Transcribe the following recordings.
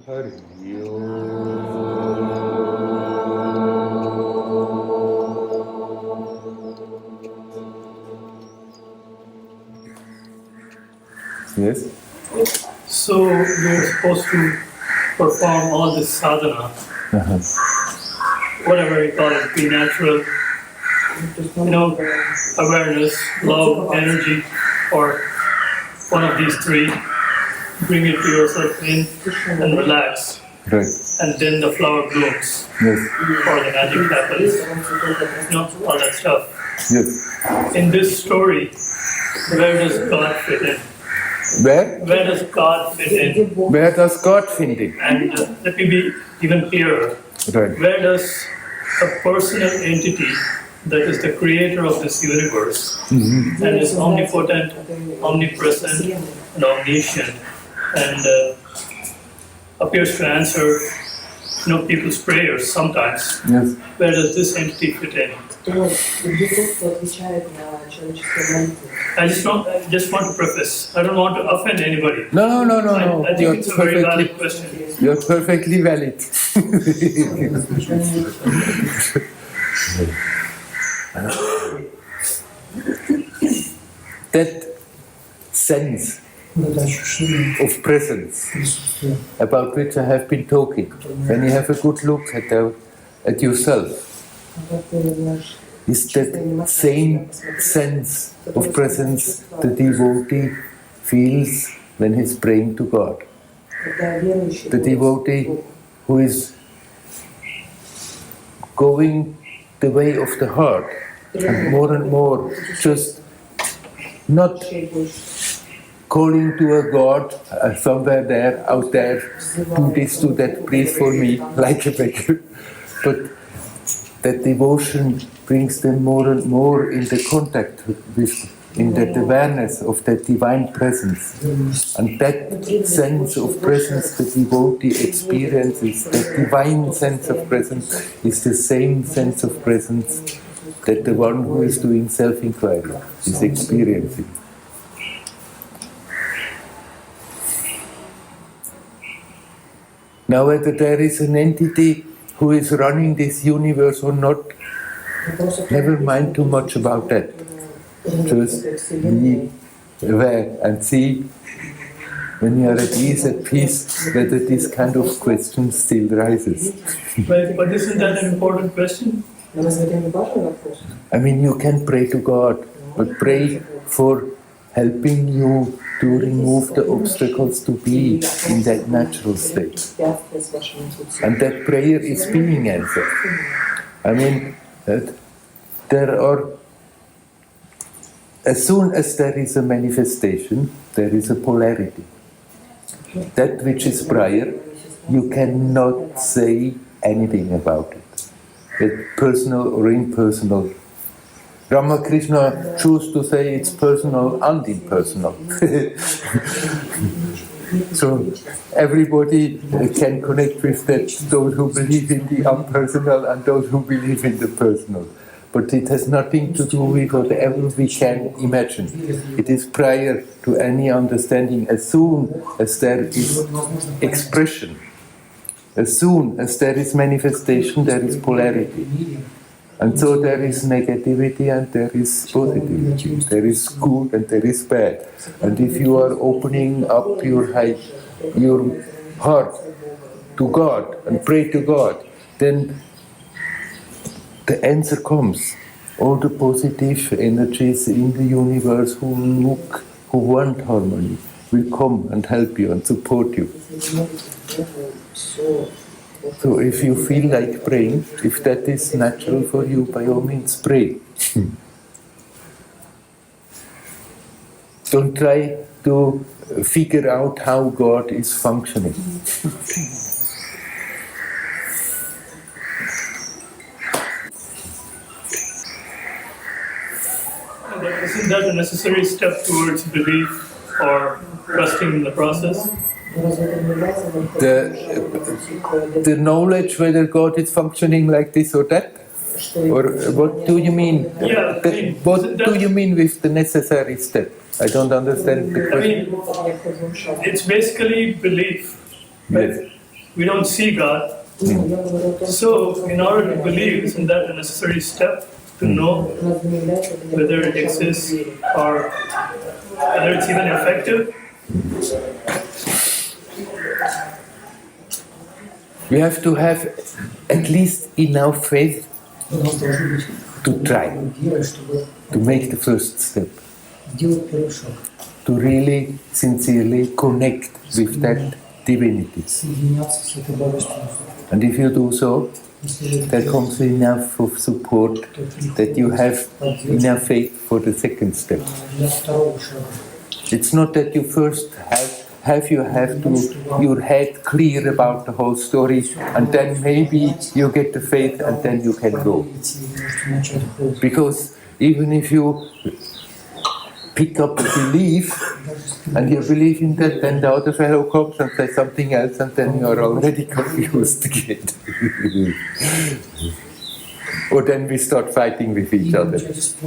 Hari Yes? So we're supposed to perform all this sadhana, whatever you call it, be natural, awareness, love, energy, or one of these three. Bring it to yourself in and relax. Right. And then the flower blooms. Yes. Or the magic happens. All that stuff. Yes. In this story, where does God fit in? Where? Where does God fit in? Where does God fit in? And let me be even clearer. Right. Where does a personal entity that is the creator of this universe and is omnipotent, omnipresent, and omniscient, and appears to answer people's prayers sometimes. Yes. Where does this entity fit in? I just want to preface. I don't want to offend anybody. No. I think it's a very valid question. You're perfectly valid. That sense of presence about which I have been talking, when you have a good look at yourself, is that same sense of presence the devotee feels when he's praying to God. The devotee who is going the way of the heart and more just not calling to a God somewhere there, out there, do this, do that, please for me, like a beggar. But that devotion brings them more and more into contact in that awareness of that divine presence. And that sense of presence the devotee experiences, that divine sense of presence, is the same sense of presence that the one who is doing self-inquiry is experiencing. Now, whether there is an entity who is running this universe or not, never mind too much about that. Just be aware and see, when you are at ease, at peace, whether this kind of question still rises. But isn't that an important question? I mean, you can pray to God, but pray for helping you to remove the obstacles to be in that natural state. And that prayer is being answered. I mean, there are, as soon as there is a manifestation, there is a polarity. That which is prior, you cannot say anything about it. It's personal or impersonal. Ramakrishna chose to say it's personal and impersonal. So everybody can connect with that, those who believe in the impersonal and those who believe in the personal. But it has nothing to do with whatever we can imagine. It is prior to any understanding. As soon as there is expression, as soon as there is manifestation, there is polarity. And so there is negativity and there is positivity. There is good and there is bad. And if you are opening up your heart to God and pray to God, then the answer comes. All the positive energies in the universe who want harmony, will come and help you and support you. So if you feel like praying, if that is natural for you, by all means pray. Don't try to figure out how God is functioning. Isn't that a necessary step towards belief or trusting in the process? The knowledge whether God is functioning like this or that? Or what do you mean? What do you mean with the necessary step? I don't understand the question. I mean, it's basically belief. Yes. we don't see God. So, in order to believe, isn't that a necessary step to know whether it exists or whether it's even effective? We have to have at least enough faith to try, to make the first step, to really sincerely connect with that divinity. And if you do so, there comes enough of support that you have enough faith for the second step. It's not that you first have your head clear about the whole story, and then maybe you get the faith and then you can go. Because even if you pick up a belief and you believe in that, then the other fellow comes and says something else, and then you are already confused again. Or then we start fighting with each other.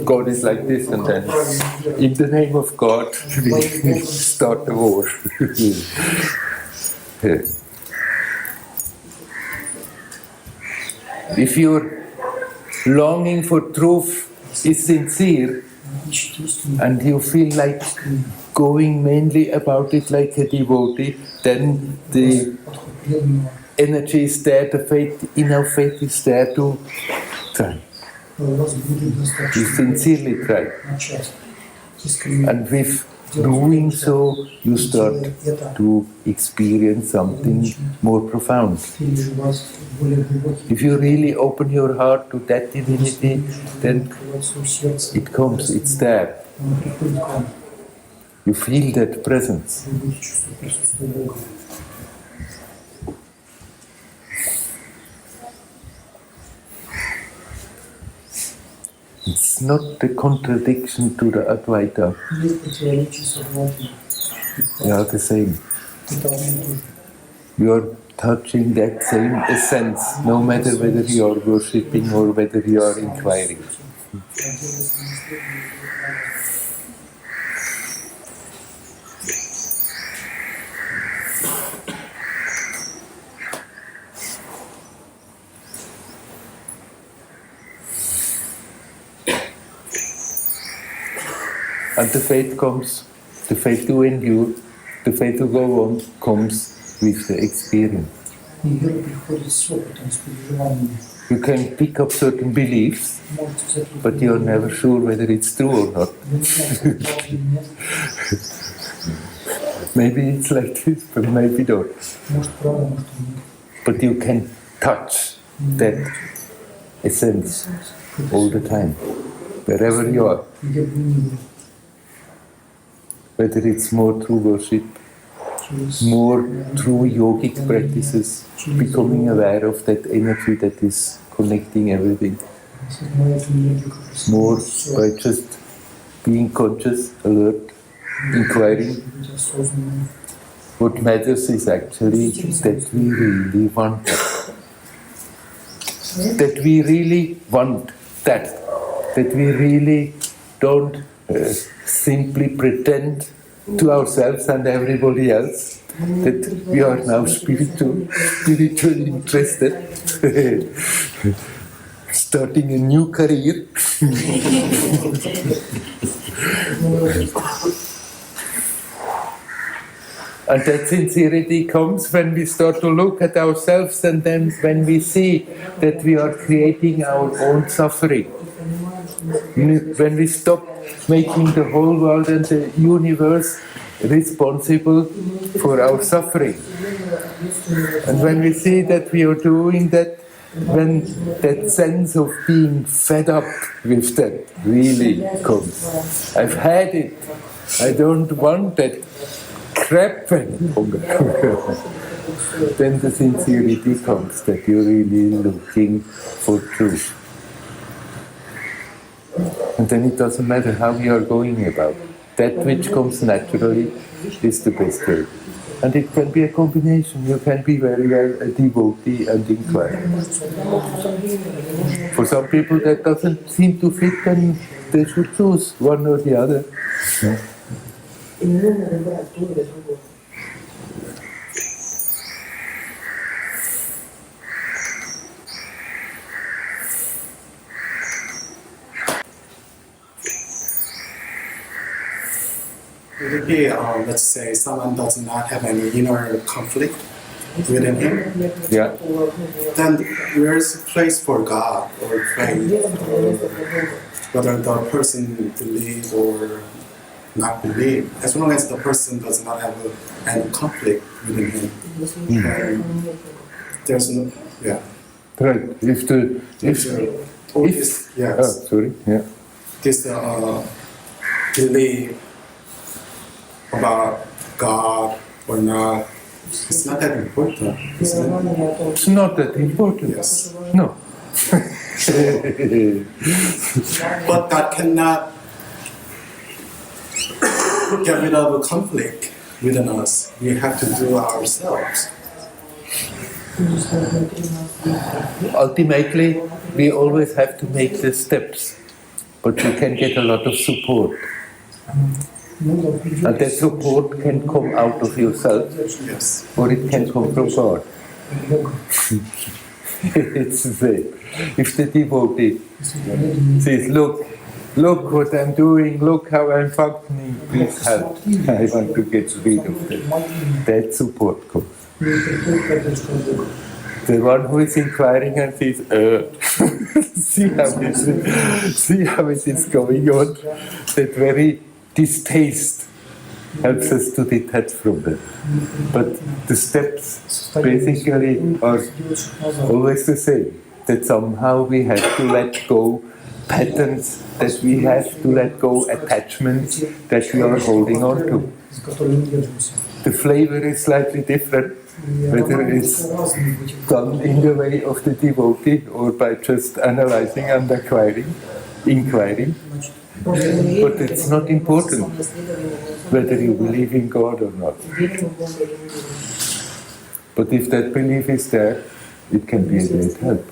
God is like this, and then in the name of God we start the war. If your longing for truth is sincere, and you feel like going mainly about it like a devotee, then the energy is there, the faith, enough faith is there to try. You sincerely try. And with doing so, you start to experience something more profound. If you really open your heart to that divinity, then it comes, it's there. You feel that presence. It's not the contradiction to the Advaita. They are the same. You are touching that same essence, no matter whether you are worshipping or whether you are inquiring. And the faith comes, the faith to endure, the faith to go on comes with the experience. You can pick up certain beliefs, but you're never sure whether it's true or not. Maybe it's like this, but maybe not. But you can touch that essence all the time, wherever you are. Whether it's more through worship, more through yogic practices, becoming aware of that energy that is connecting everything. More by just being conscious, alert, inquiring. What matters is actually that we really want that. That we really want that. That we really don't simply pretend to ourselves and everybody else that we are now spiritually interested, starting a new career. And that sincerity comes when we start to look at ourselves, and then when we see that we are creating our own suffering. When we stop making the whole world and the universe responsible for our suffering. And when we see that we are doing that, when that sense of being fed up with that really comes. I've had it. I don't want that crap anymore. Then the sincerity comes, that you're really looking for truth. And then it doesn't matter how you are going about. That which comes naturally is the best way. And it can be a combination. You can be very well a devotee and inquirer. For some people that doesn't seem to fit, then they should choose one or the other. Would it be, let's say, someone does not have any inner conflict within him? Yeah. Then where's a place for God or faith, or whether the person believes or not believe? As long as the person does not have any conflict within him, there's no, yeah. Right. If Yes. sorry. Yeah. This belief about God or not, it's not that important, isn't it? It's not that important. Yes. No. But God cannot get rid of a conflict within us. We have to do it ourselves. Ultimately, we always have to make the steps, but you can get a lot of support. And that support can come out of yourself, Yes. or it can come from God. It's the same. If the devotee says, look what I'm doing, look how I'm functioning, please help. I want to get rid of that. That support comes. The one who is inquiring and says, see how it is going on, that very distaste helps us to detach from that. But the steps basically are always the same, that somehow we have to let go patterns, that we have to let go attachments that we are holding on to. The flavor is slightly different, whether it's done in the way of the devotee or by just analyzing and inquiring. But it's not important whether you believe in God or not. But if that belief is there, it can be a great help.